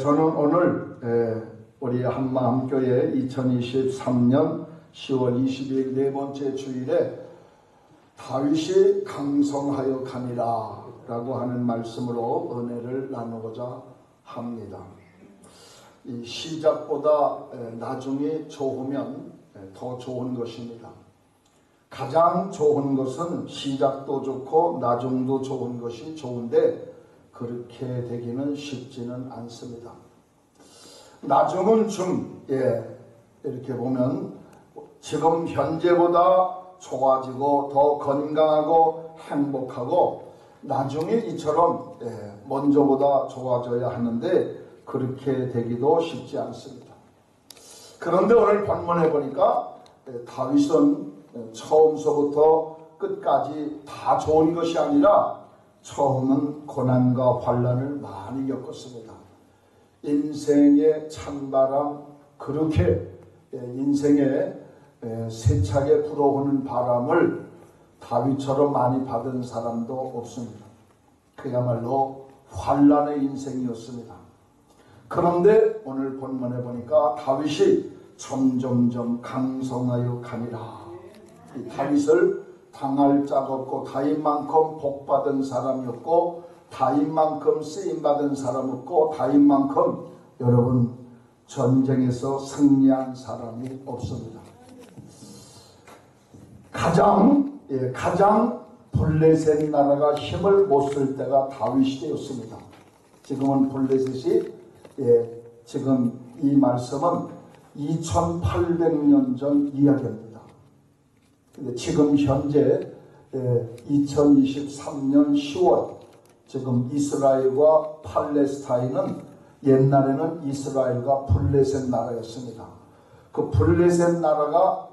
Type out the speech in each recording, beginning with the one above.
저는 오늘 우리 한마음교회 2023년 10월 20일 네 번째 주일에 다윗이 강성하여 가니라 라고 하는 말씀으로 은혜를 나누고자 합니다. 이 시작보다 나중이 좋으면 더 좋은 것입니다. 가장 좋은 것은 시작도 좋고 나중도 좋은 것이 좋은데 그렇게 되기는 쉽지는 않습니다. 나중은 이렇게 보면 지금 현재보다 좋아지고 더 건강하고 행복하고 나중에 이처럼 먼저보다 좋아져야 하는데 그렇게 되기도 쉽지 않습니다. 그런데 오늘 본문에 보니까 다윗은 처음서부터 끝까지 다 좋은 것이 아니라 처음은 고난과 환난을 많이 겪었습니다. 인생의 찬바람, 그렇게 인생에 세차게 불어오는 바람을 다윗처럼 많이 받은 사람도 없습니다. 그야말로 환난의 인생이었습니다. 그런데 오늘 본문에 보니까 다윗이 점점점 강성하여 가니라. 이 다윗을 당할 자가 없고 다윗만큼 복받은 사람이 없고 다윗만큼 쓰임받은 사람 없고 다윗만큼 여러분 전쟁에서 승리한 사람이 없습니다. 가장 블레셋 나라가 힘을 못 쓸 때가 다윗 시대였습니다. 지금은 블레셋이 지금 이 말씀은 2800년 전 이야기입니다. 근데 지금 현재 2023년 10월 지금 이스라엘과 팔레스타인은 옛날에는 이스라엘과 블레셋 나라였습니다. 그 블레셋 나라가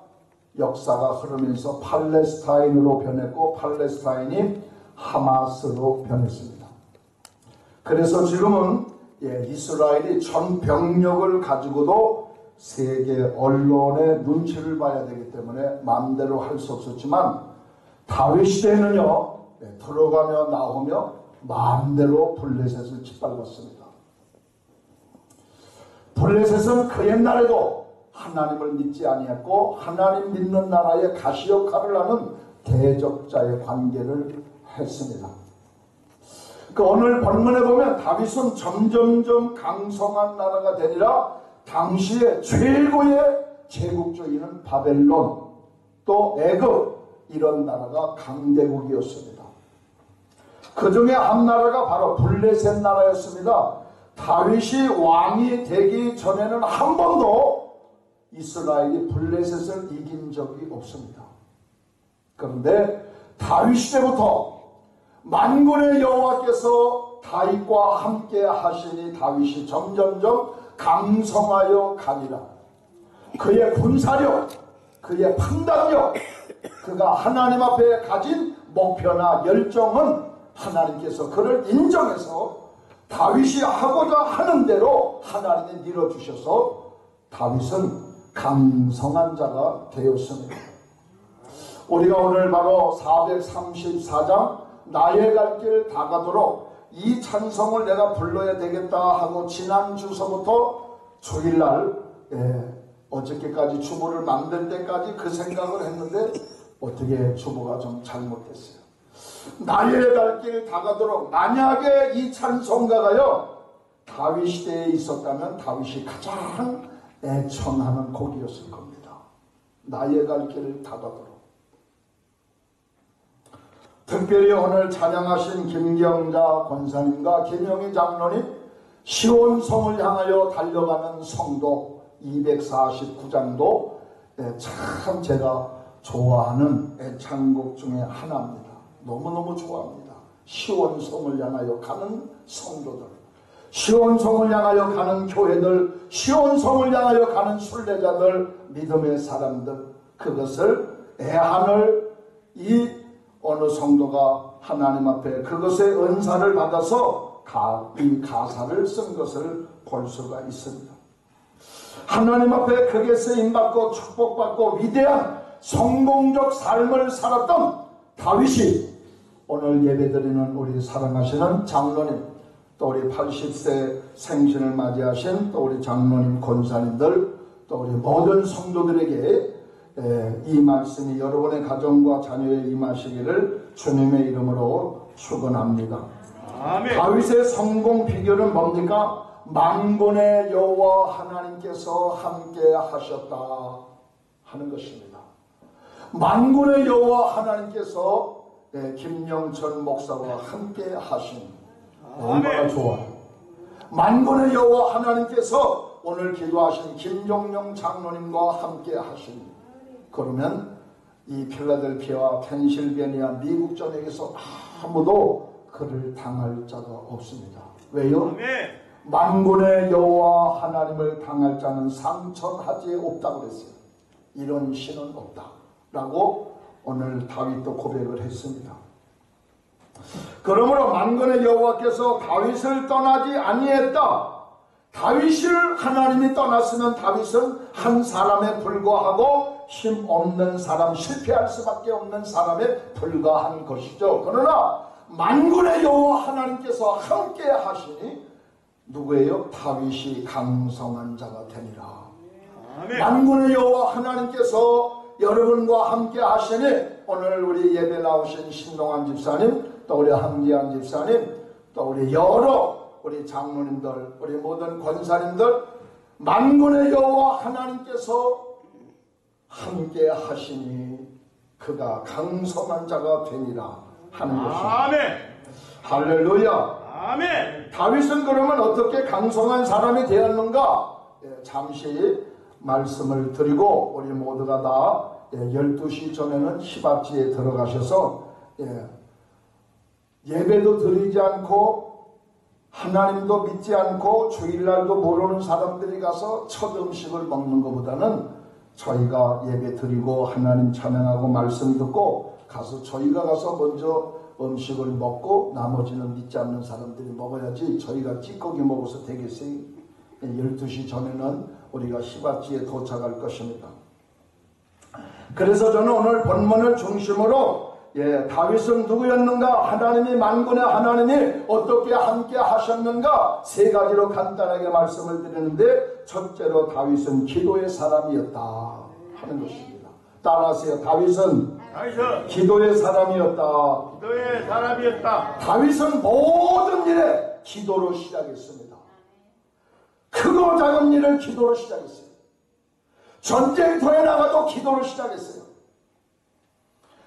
역사가 흐르면서 팔레스타인으로 변했고 팔레스타인이 하마스로 변했습니다. 그래서 지금은 이스라엘이 전 병력을 가지고도 세계 언론의 눈치를 봐야 되기 때문에 마음대로 할 수 없었지만 다윗 시대에는요 들어가며 나오며 마음대로 블레셋을 짓밟았습니다. 블레셋은 그 옛날에도 하나님을 믿지 아니했고 하나님 믿는 나라의 가시 역할을 하는 대적자의 관계를 했습니다. 오늘 본문에 보면 다윗은 점점점 강성한 나라가 되니라. 당시에 최고의 제국주의는 바벨론 또 애굽 이런 나라가 강대국이었습니다. 그 중에 한 나라가 바로 블레셋 나라였습니다. 다윗이 왕이 되기 전에는 한 번도 이스라엘이 블레셋을 이긴 적이 없습니다. 그런데 다윗 시대부터 만군의 여호와께서 다윗과 함께 하시니 다윗이 점점점 강성하여 가니라. 그의 군사력, 그의 판단력, 그가 하나님 앞에 가진 목표나 열정은 하나님께서 그를 인정해서 다윗이 하고자 하는 대로 하나님이 밀어주셔서 다윗은 강성한 자가 되었습니다. 우리가 오늘 바로 434장 나의 갈 길 다 가도록 이 찬송을 내가 불러야 되겠다 하고 지난 주서부터 주일날 어저께까지 주보를 만들 때까지 그 생각을 했는데 어떻게 주보가 좀 잘못됐어요. 나의 갈 길 다 가도록 만약에 이 찬송가가요 다윗 시대에 있었다면 다윗이 가장 애청하는 곡이었을 겁니다. 나의 갈 길 다 가도록. 특별히 오늘 찬양하신 김경자 권사님과 김영희 장로님 시온성을 향하여 달려가는 성도 249장도 참 제가 좋아하는 애창곡 중에 하나입니다. 너무너무 좋아합니다. 시온성을 향하여 가는 성도들, 시온성을 향하여 가는 교회들, 시온성을 향하여 가는 순례자들, 믿음의 사람들, 그것을 애한을 이 어느 성도가 하나님 앞에 그것의 은사를 받아서 이 가사를 쓴 것을 볼 수가 있습니다. 하나님 앞에 크게 쓰임받고 축복받고 위대한 성공적 삶을 살았던 다윗이 오늘 예배드리는 우리 사랑하시는 장로님 또 우리 80세 생신을 맞이하신 또 우리 장로님, 권사님들, 또 우리 모든 성도들에게 이 말씀이 여러분의 가정과 자녀에 임하시기를 주님의 이름으로 축원합니다. 아멘. 다윗의 성공 비결은 뭡니까? 만군의 여호와 하나님께서 함께 하셨다 하는 것입니다. 만군의 여호와 하나님께서 김영천 목사와 함께 하신, 얼마나 좋아요. 만군의 여호와 하나님께서 오늘 기도하신 김종용 장로님과 함께 하신, 그러면 이 필라델피아와 펜실베니아 미국 전역에서 아무도 그를 당할 자가 없습니다. 왜요? 아멘. 만군의 여호와 하나님을 당할 자는 상천하지에 없다고 그랬어요. 이런 신은 없다 라고 오늘 다윗도 고백을 했습니다. 그러므로 만군의 여호와께서 다윗을 떠나지 아니했다. 다윗을 하나님이 떠났으면 다윗은 한 사람에 불과하고 힘없는 사람, 실패할 수밖에 없는 사람에 불과한 것이죠. 그러나 만군의 여호와 하나님께서 함께 하시니 누구예요? 다윗이 강성한 자가 되니라. 아멘. 만군의 여호와 하나님께서 여러분과 함께 하시니 오늘 우리 예배 나오신 신동환 집사님, 또 우리 한기한 집사님, 또 우리 여러 우리 장로님들, 우리 모든 권사님들, 만군의 여호와 하나님께서 함께 하시니 그가 강성한 자가 되니라 하는 것입니다. 아멘. 할렐루야. 아멘. 다윗은 그러면 어떻게 강성한 사람이 되었는가? 잠시 말씀을 드리고 우리 모두가 다 12시 전에는 히밥지에 들어가셔서 예배도 드리지 않고 하나님도 믿지 않고 주일날도 모르는 사람들이 가서 첫 음식을 먹는 것보다는 저희가 예배 드리고 하나님 찬양하고 말씀 듣고 가서 저희가 가서 먼저 음식을 먹고 나머지는 믿지 않는 사람들이 먹어야지 저희가 찌꺼기 먹어서 되겠어요? 12시 전에는 우리가 히밥지에 도착할 것입니다. 그래서 저는 오늘 본문을 중심으로 다윗은 누구였는가? 하나님이 만군의 하나님이 어떻게 함께 하셨는가? 세 가지로 간단하게 말씀을 드리는데, 첫째로 다윗은 기도의 사람이었다 하는 것입니다. 따라하세요. 다윗은 기도의 사람이었다. 기도의 사람이었다. 다윗은 모든 일에 기도로 시작했습니다. 크고 작은 일을 기도로 시작했어요. 전쟁터에 나가도 기도로 시작했어요.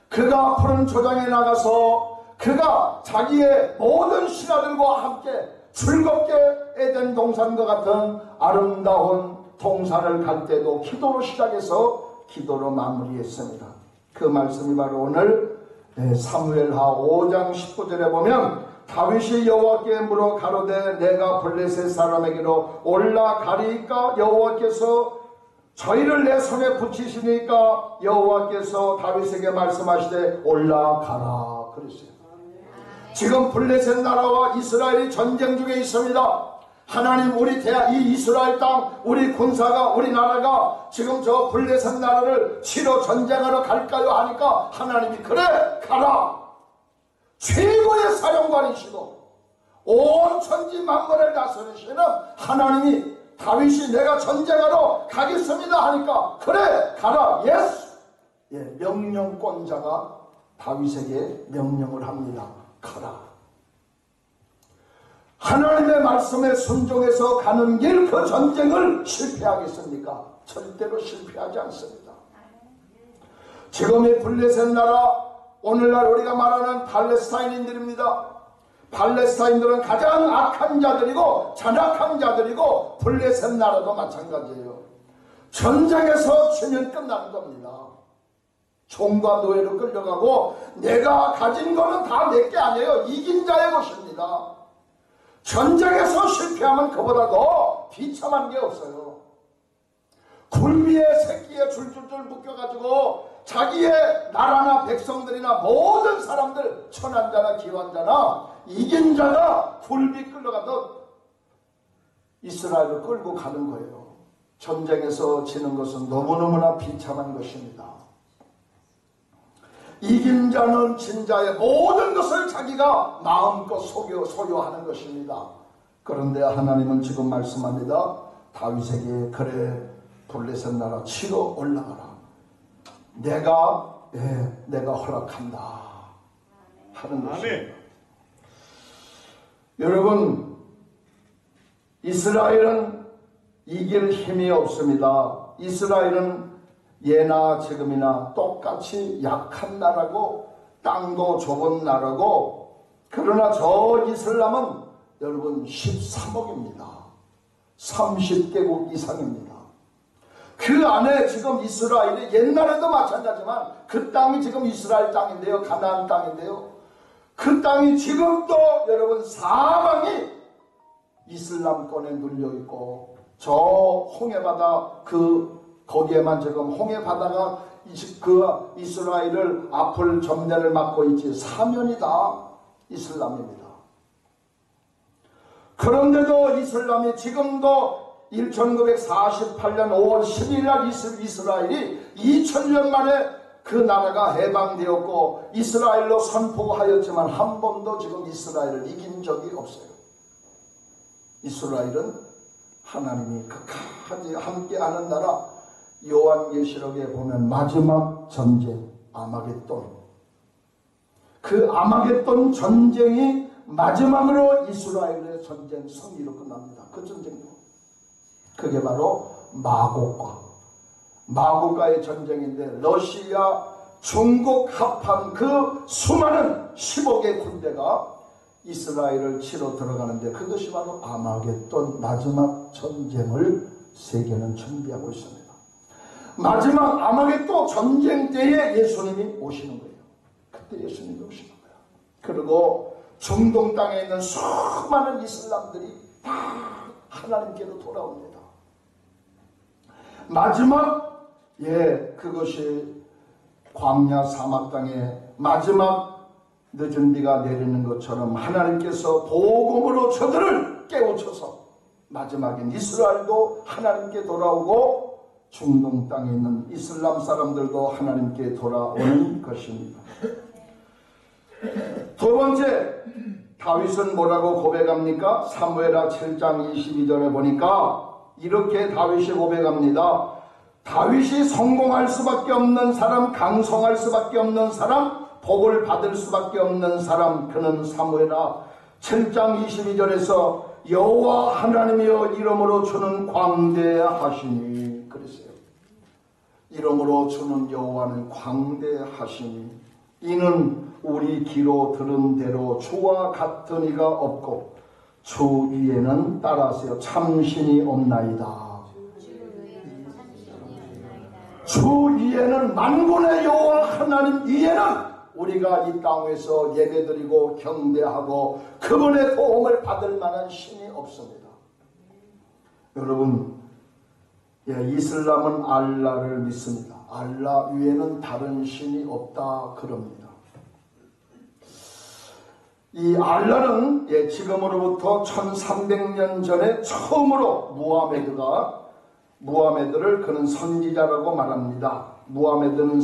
그가 푸른 초장에 나가서 그가 자기의 모든 신하들과 함께 즐겁게 에덴 동산과 같은 아름다운 동산을 갈 때도 기도로 시작해서 기도로 마무리했습니다. 그 말씀이 바로 오늘 사무엘하 5장 19절에 보면 다윗이 여호와께 물어 가로되 내가 블레셋 사람에게로 올라가리이까? 여호와께서 저희를 내 손에 붙이시니까 여호와께서 다윗에게 말씀하시되 올라가라 그랬어요. 지금 블레셋 나라와 이스라엘이 전쟁 중에 있습니다. 하나님, 우리 이 이스라엘 땅, 우리 군사가, 우리 나라가 지금 저 블레셋 나라를 치러 전쟁하러 갈까요? 하니까 하나님이 그래 가라. 최고의 사령관이시고 온 천지 만물을 다스리시는 하나님이 다윗이 내가 전쟁하러 가겠습니다 하니까 그래 가라. 예스. 명령권자가 다윗에게 명령을 합니다. 가라. 하나님의 말씀에 순종해서 가는 길, 그 전쟁을 실패하겠습니까? 절대로 실패하지 않습니다. 지금의 블레셋 나라, 오늘날 우리가 말하는 팔레스타인인들입니다. 팔레스타인들은 가장 악한 자들이고 잔악한 자들이고 블레셋 나라도 마찬가지예요. 전쟁에서 지면 끝나는 겁니다. 총과 노예로 끌려가고 내가 가진 거는 다 내 게 아니에요. 이긴 자의 것입니다. 전쟁에서 실패하면 그보다 더 비참한 게 없어요. 굴비에 새끼에 줄줄줄 묶여가지고 자기의 나라나 백성들이나 모든 사람들, 천한자나 기환자나 이긴 자가 굴비 끌려가도 이스라엘을 끌고 가는 거예요. 전쟁에서 지는 것은 너무너무나 비참한 것입니다. 이긴 자는 진 자의 모든 것을 자기가 마음껏 소유하는 것입니다. 그런데 하나님은 지금 말씀합니다. 다윗에게 그래 블레셋 나라 치러 올라가라. 내가 허락한다 하는 것입니다. 아멘. 여러분, 이스라엘은 이길 힘이 없습니다. 이스라엘은 예나 지금이나 똑같이 약한 나라고 땅도 좁은 나라고, 그러나 저 이슬람은 여러분 13억입니다. 30개국 이상입니다. 그 안에 지금 이스라엘이 옛날에도 마찬가지지만 그 땅이 지금 이스라엘 땅인데요, 가나안 땅인데요, 그 땅이 지금도 여러분 사방이 이슬람권에 눌려있고, 저 홍해바다 거기에만 지금 홍해바다가 그 이스라엘을 앞을 전면을 막고 있지, 사면이 다 이슬람입니다. 그런데도 이슬람이 지금도 1948년 5월 10일 날 이스라엘이 2000년 만에 그 나라가 해방되었고 이스라엘로 선포하였지만 한 번도 지금 이스라엘을 이긴 적이 없어요. 이스라엘은 하나님이 끝까지 함께하는 나라. 요한계시록에 보면 마지막 전쟁 아마겟돈, 그 아마겟돈 전쟁이 마지막으로 이스라엘의 전쟁 승리로 끝납니다. 그 전쟁도 그게 바로 마곡과의 전쟁인데, 러시아, 중국 합한 그 수많은 10억의 군대가 이스라엘을 치러 들어가는데, 그것이 바로 아마겟돈 마지막 전쟁을 세계는 준비하고 있습니다. 마지막 아마겟돈 전쟁 때에 예수님이 오시는 거예요. 그때 예수님이 오시는 거예요. 그리고 중동 땅에 있는 수많은 이슬람들이 다 하나님께로 돌아옵니다. 마지막 그것이 광야 사막 땅에 마지막 늦은 비가 내리는 것처럼 하나님께서 복음으로 저들을 깨우쳐서 마지막엔 이스라엘도 하나님께 돌아오고 중동 땅에 있는 이슬람 사람들도 하나님께 돌아오는 것입니다. 두 번째, 다윗은 뭐라고 고백합니까? 사무엘하 7장 22절에 보니까 이렇게 다윗이 고백합니다. 다윗이 성공할 수밖에 없는 사람, 강성할 수밖에 없는 사람, 복을 받을 수밖에 없는 사람, 그는 사무엘하 7장 22절에서 여호와 하나님이여 이름으로 주는 광대하시니 그랬어요. 이름으로 주는 여호와는 광대하시니 이는 우리 귀로 들은 대로 주와 같은 이가 없고 주 위에는 따라하세요. 참신이 없나이다. 주 위에는 만군의 여호와 하나님 위에는 우리가 이 땅에서 예배드리고 경배하고 그분의 도움을 받을 만한 신이 없습니다. 여러분, 이슬람은 알라를 믿습니다. 알라 위에는 다른 신이 없다 그럽니다. 이 알라는 지금으로부터 1300년 전에 처음으로 무하메드를 그는 선지자라고 말합니다. 무하메드는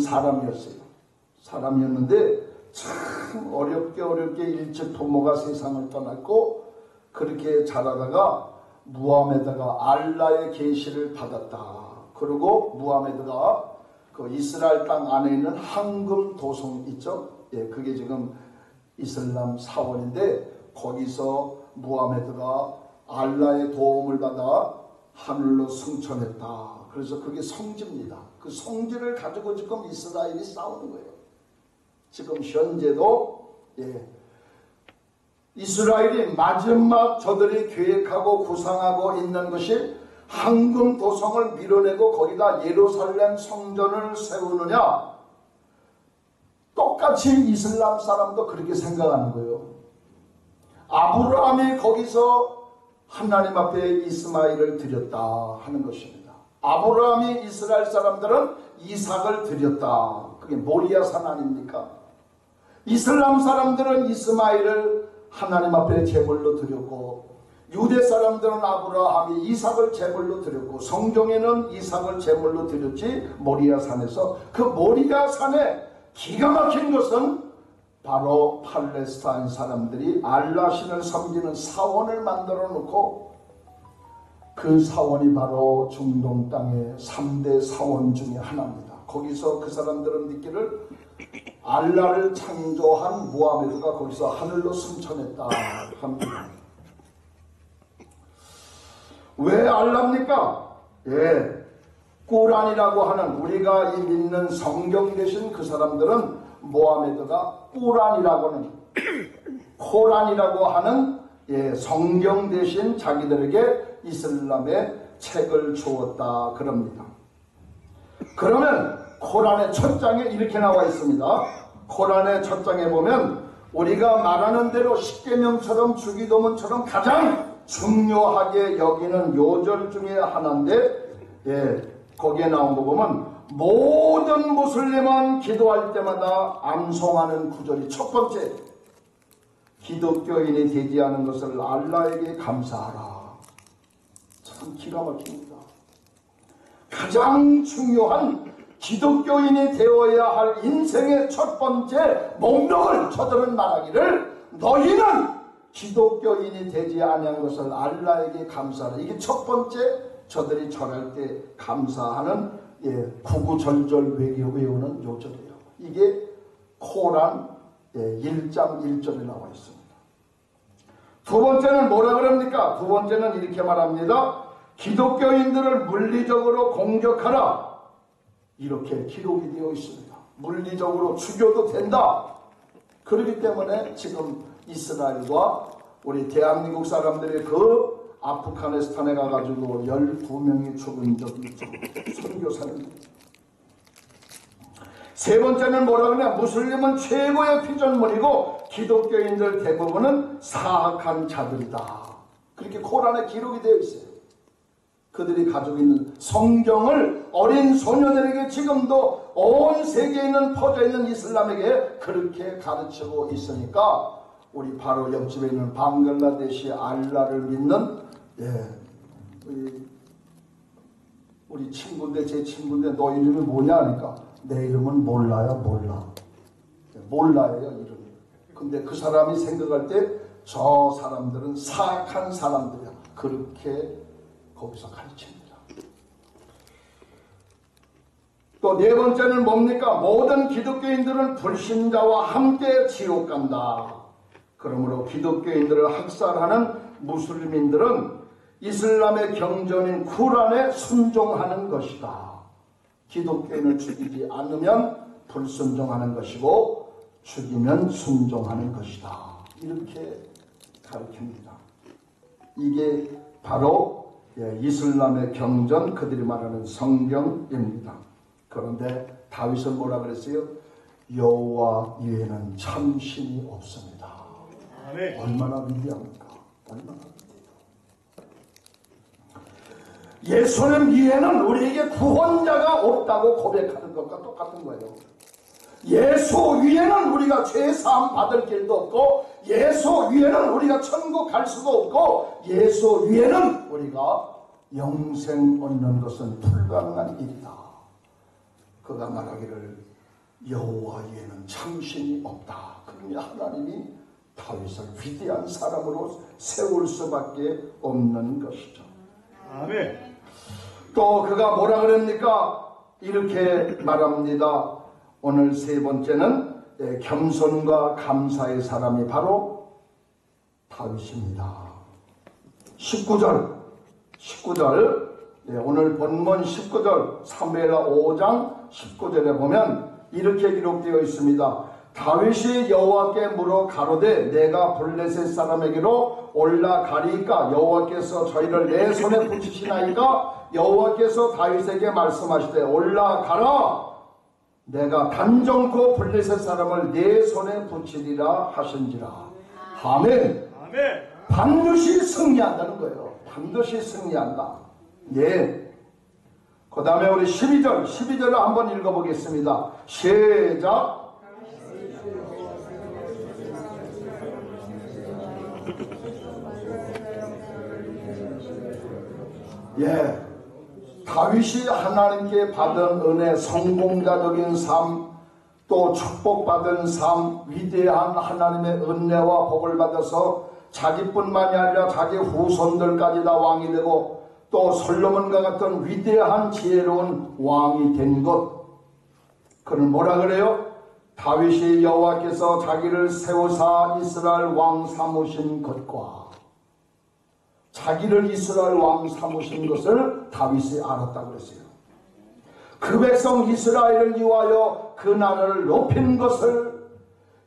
사람이었는데 참 어렵게 일찍 부모가 세상을 떠났고 그렇게 자라다가 무하메드가 알라의 계시를 받았다. 그리고 무하메드가 그 이스라엘 땅 안에 있는 황금 도성 있죠? 그게 지금 이슬람 사원인데 거기서 무하메드가 알라의 도움을 받아 하늘로 승천했다. 그래서 그게 성지입니다. 그 성지를 가지고 지금 이스라엘이 싸우는 거예요. 지금 현재도 이스라엘이 마지막 저들이 계획하고 구상하고 있는 것이 황금 도성을 밀어내고 거기다 예루살렘 성전을 세우느냐. 똑같이 이슬람 사람도 그렇게 생각하는 거예요. 아브라함이 거기서 하나님 앞에 이스마엘을 드렸다 하는 것입니다. 아브라함이 이스라엘 사람들은 이삭을 드렸다. 그게 모리아산 아닙니까? 이슬람 사람들은 이스마엘을 하나님 앞에 제물로 드렸고 유대 사람들은 아브라함이 이삭을 제물로 드렸고 성경에는 이삭을 제물로 드렸지 모리아산에서. 그 모리아산에 기가 막힌 것은 바로 팔레스타인 사람들이 알라신을 섬기는 사원을 만들어 놓고 그 사원이 바로 중동 땅의 3대 사원 중에 하나입니다. 거기서 그 사람들은 믿기를 알라를 창조한 무하메드가 거기서 하늘로 승천했다 합니다. 왜 알라입니까? 예, 꾸란이라고 하는 우리가 이 믿는 성경 대신 그 사람들은 무하메드가 꾸란이라고 하는 코란이라고 하는 예, 성경 대신 자기들에게 이슬람의 책을 주었다 그럽니다. 그러면 코란의 첫 장에 이렇게 나와 있습니다. 코란의 첫 장에 보면 우리가 말하는 대로 십계명처럼 주기도문처럼 가장 중요하게 여기는 요절 중에 하나인데 예, 거기에 나온 거 보면 모든 무슬림은 기도할 때마다 암송하는 구절이 첫 번째, 기독교인이 되지 않은 것을 알라에게 감사하라. 참 기가 막힙니다. 가장 중요한 기독교인이 되어야 할 인생의 첫 번째 목록을 저들은 말하기를 너희는 기독교인이 되지 아니한 것을 알라에게 감사하라. 이게 첫 번째 저들이 절할 때 감사하는 예, 구구절절 외우는 요절이에요. 이게 코란 1장 1절에 나와 있습니다. 두 번째는 뭐라 그럽니까? 두 번째는 이렇게 말합니다. 기독교인들을 물리적으로 공격하라. 이렇게 기록이 되어 있습니다. 물리적으로 죽여도 된다. 그렇기 때문에 지금 이스라엘과 우리 대한민국 사람들이 그 아프가니스탄에 가가지고 12명이 죽은 적이 있죠. 선교사님. 세 번째는 뭐라 그러냐? 무슬림은 최고의 피조물이고 기독교인들 대부분은 사악한 자들이다. 그렇게 코란에 기록이 되어 있어요. 그들이 가지고 있는 성경을 어린 소녀들에게 지금도 온 세계에 있는 퍼져 있는 이슬람에게 그렇게 가르치고 있으니까 우리 바로 옆집에 있는 방글라데시 알라를 믿는 예, 우리 친구인데 제 친구인데 너 이름이 뭐냐 하니까 내 이름은 몰라요. 몰라요 이름이. 근데 그 사람이 생각할 때 저 사람들은 사악한 사람들이야. 그렇게 거기서 가르칩니다. 또 네 번째는 뭡니까? 모든 기독교인들은 불신자와 함께 지옥 간다. 그러므로 기독교인들을 학살하는 무슬림인들은 이슬람의 경전인 쿠란에 순종하는 것이다. 기독교인을 죽이지 않으면 불순종하는 것이고 죽이면 순종하는 것이다. 이렇게 가르칩니다. 이게 바로 이슬람의 경전, 그들이 말하는 성경입니다. 그런데 다윗은 뭐라 그랬어요? 여호와 위에는 참 신이 없습니다. 아멘. 얼마나 위대합니까? 얼마나 위대해요. 예수님 위에는 우리에게 구원자가 없다고 고백하는 것과 똑같은 거예요. 예수 위에는 우리가 죄사함 받을 길도 없고 예수 위에는 우리가 천국 갈 수도 없고 예수 위에는 우리가 영생 얻는 것은 불가능한 일이다. 그가 말하기를 여호와 위에는 참신이 없다. 그러니 하나님이 다윗을 위대한 사람으로 세울 수밖에 없는 것이죠. 아멘. 또 그가 뭐라 그럽니까? 이렇게 말합니다. 오늘 세 번째는 겸손과 감사의 사람이 바로 다윗입니다. 19절 오늘 본문 19절 사무엘하 5장 19절에 보면 이렇게 기록되어 있습니다. 다윗이 여호와께 물어 가로되 내가 블레셋 사람에게로 올라가리이까 여호와께서 저희를 내 손에 붙이시나이까 여호와께서 다윗에게 말씀하시되 올라가라 내가 단정코 블레셋 사람을 내 손에 붙이리라 하신지라. 아멘. 아멘. 반드시 승리한다는 거예요. 반드시 승리한다. 예. 그 다음에 우리 12절을 한번 읽어보겠습니다. 시작. 예. 다윗이 하나님께 받은 은혜, 성공자적인 삶, 또 축복받은 삶, 위대한 하나님의 은혜와 복을 받아서 자기뿐만이 아니라 자기 후손들까지 다 왕이 되고 또 솔로몬과 같은 위대한 지혜로운 왕이 된 것, 그는 뭐라 그래요? 다윗이 여호와께서 자기를 세우사 이스라엘 왕 삼으신 것과 자기를 이스라엘 왕 삼으신 것을 다윗이 알았다고 그랬어요. 그 백성 이스라엘을 위하여 그 나라를 높인 것을,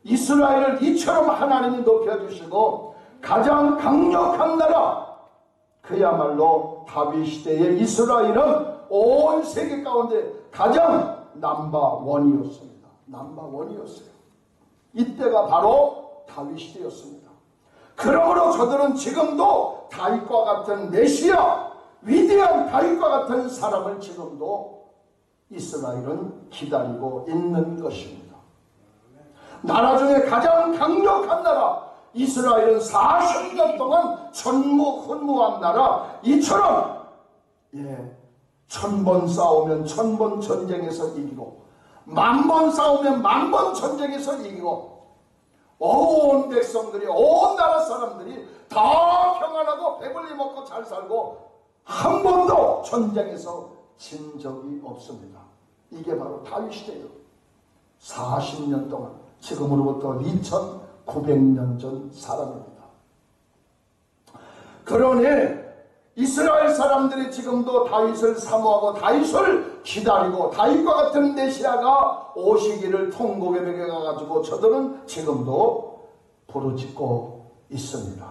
이스라엘을 이처럼 하나님이 높여주시고 가장 강력한 나라, 그야말로 다윗 시대의 이스라엘은 온 세계 가운데 가장 넘버원이었습니다. 넘버원이었어요. 이때가 바로 다윗 시대였습니다. 그러므로 저들은 지금도 다윗과 같은 메시아, 위대한 다윗과 같은 사람을 지금도 이스라엘은 기다리고 있는 것입니다. 나라 중에 가장 강력한 나라, 이스라엘은 40년 동안 전무후무한 나라, 이처럼 1000번 싸우면 1000번 전쟁에서 이기고 10,000번 싸우면 10,000번 전쟁에서 이기고 온 백성들이, 온 나라 사람들이 다 평안하고 배불리 먹고 잘 살고 한 번도 전쟁에서 진 적이 없습니다. 이게 바로 다윗 시대예요. 40년 동안, 지금으로부터 2900년 전 사람입니다. 그러니 이스라엘 사람들이 지금도 다윗을 사모하고 다윗을 기다리고 다윗과 같은 메시아가 오시기를 통곡에 먹여가지고 저들은 지금도 부르짖고 있습니다.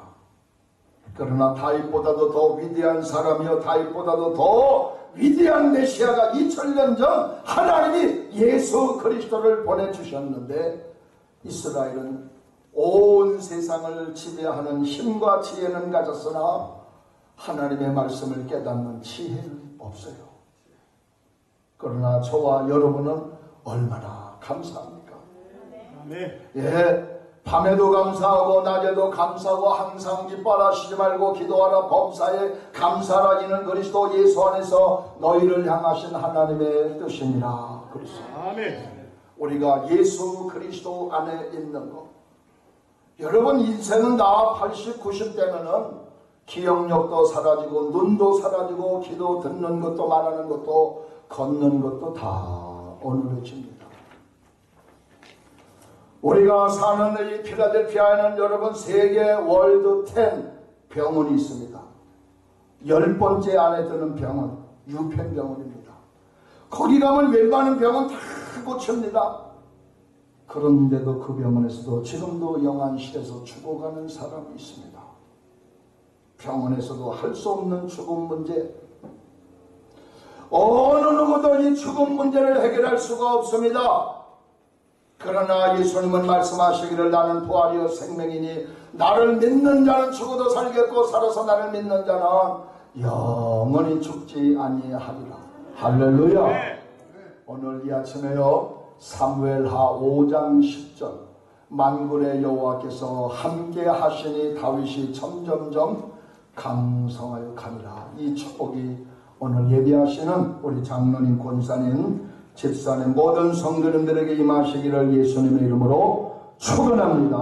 그러나 다윗보다도 더 위대한 사람이요, 다윗보다도 더 위대한 메시아가 2000년 전 하나님이 예수 그리스도를 보내주셨는데, 이스라엘은 온 세상을 지배하는 힘과 지혜는 가졌으나 하나님의 말씀을 깨닫는 지혜는 없어요. 그러나 저와 여러분은 얼마나 감사합니까? 예, 밤에도 감사하고 낮에도 감사하고 항상 기뻐하라, 쉬지 말고 기도하라, 범사에 감사하라, 이는 그리스도 예수 안에서 너희를 향하신 하나님의 뜻이니라. 그리스도. 아멘. 우리가 예수 그리스도 안에 있는 것. 여러분, 인생은 다 80, 90 되면은 기억력도 사라지고 눈도 사라지고 기도 듣는 것도 말하는 것도 걷는 것도 다 어눌해집니다. 우리가 사는 이 필라델피아에는 여러분 세계 월드 10 병원이 있습니다. 10번째 안에 드는 병원, 유펜병원입니다. 거기 가면 웬만한 병원 다 고칩니다. 그런데도 그 병원에서도 지금도 영안실에서 죽어가는 사람이 있습니다. 병원에서도 할 수 없는 죽음 문제, 어느 누구도 이 죽음 문제를 해결할 수가 없습니다. 그러나 예수님은 말씀하시기를 나는 부활이요 생명이니 나를 믿는 자는 죽어도 살겠고 살아서 나를 믿는 자는 영원히 죽지 아니하리라. 할렐루야. 오늘 이 아침에요, 사무엘하 5장 10절 만군의 여호와께서 함께 하시니 다윗이 점점점 강성하여 가니라. 이 축복이 오늘 예배하시는 우리 장로님, 권사님, 집사님, 모든 성도님들에게 임하시기를 예수님의 이름으로 축원합니다.